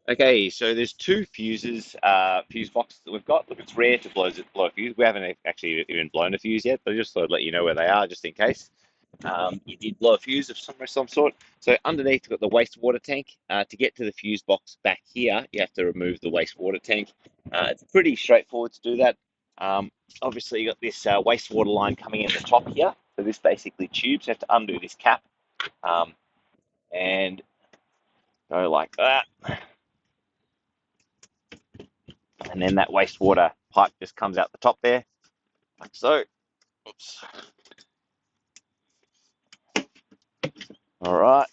Okay, so there's two fuses, fuse boxes that we've got. Look, it's rare to blow a fuse. We haven't actually even blown a fuse yet, but I just thought I'd let you know where they are just in case. You did blow a fuse of some sort. So underneath, we've got the wastewater tank. To get to the fuse box back here, you have to remove the wastewater tank. It's pretty straightforward to do that. Um, Obviously, you got this wastewater line coming in the top here. So this basically tubes. You have to undo this cap um, and go like that. And then that wastewater pipe just comes out the top there, like so. Oops. All right.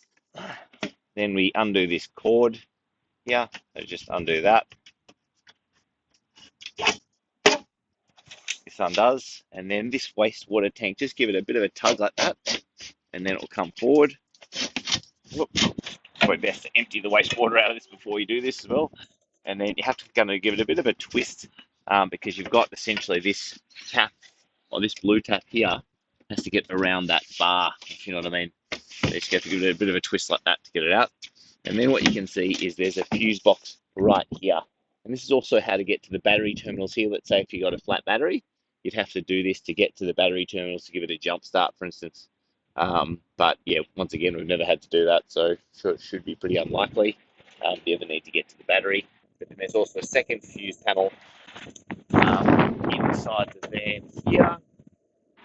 Then we undo this cord here. So just undo that. This undoes. And then this wastewater tank, just give it a bit of a tug like that. And then it will come forward. Whoops. Probably best to empty the wastewater out of this before you do this as well. And then you have to kind of give it a bit of a twist because you've got essentially this tap, or this blue tap here, has to get around that bar, if you know what I mean. So you just have to give it a bit of a twist like that to get it out. And then what you can see is there's a fuse box right here. And this is also how to get to the battery terminals here. Let's say if you got a flat battery, you'd have to do this to get to the battery terminals to give it a jump start, for instance. But yeah, once again, we've never had to do that, so it should be pretty unlikely if you ever need to get to the battery. But then there's also a second fuse panel inside the van here,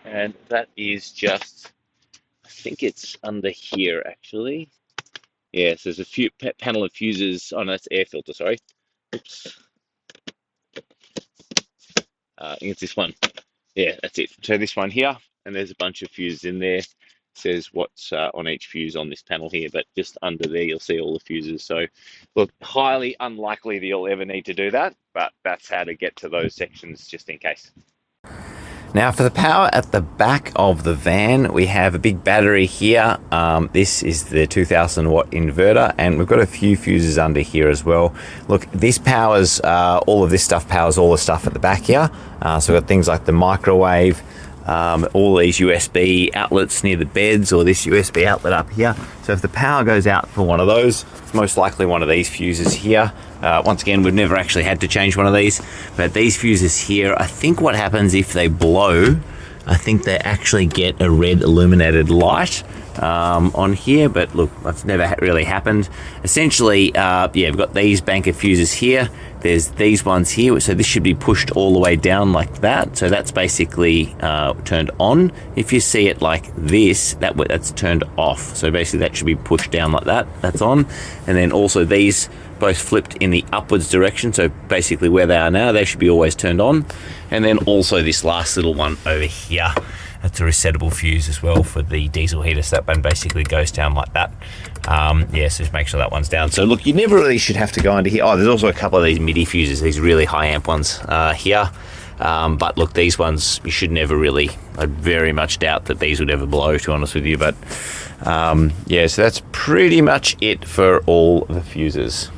and that is just, I think it's under here actually. Yes, there's a few panel of fuses. Oh no, that's air filter, sorry. Oops. I think it's this one. Yeah, that's it. So this one here, and there's a bunch of fuses in there. Says what's on each fuse on this panel here, but just under there you'll see all the fuses. So look, highly unlikely that you'll ever need to do that, but that's how to get to those sections just in case. Now for the power at the back of the van, we have a big battery here. This is the 2000 watt inverter, and we've got a few fuses under here as well. Look, this powers, all of this stuff powers all the stuff at the back here. So we've got things like the microwave, all these USB outlets near the beds, or this USB outlet up here. So if the power goes out for one of those, it's most likely one of these fuses here. Once again, we've never actually had to change one of these, but these fuses here, I think what happens if they blow, I think they actually get a red illuminated light on here, but look, that's never really happened. Essentially, yeah, we've got these bank of fuses here. There's these ones here, so this should be pushed all the way down like that. So that's basically turned on. If you see it like this, that's turned off. So basically that should be pushed down like that. That's on. And then also these both flipped in the upwards direction. So basically where they are now, they should be always turned on. And then also this last little one over here, that's a resettable fuse as well for the diesel heater. So that one basically goes down like that. Yeah, so just make sure that one's down. So look, you never really should have to go under here. Oh, there's also a couple of these MIDI fuses, these really high amp ones here. But look, these ones, you should never really, I very much doubt that these would ever blow, to be honest with you. But yeah, so that's pretty much it for all the fuses.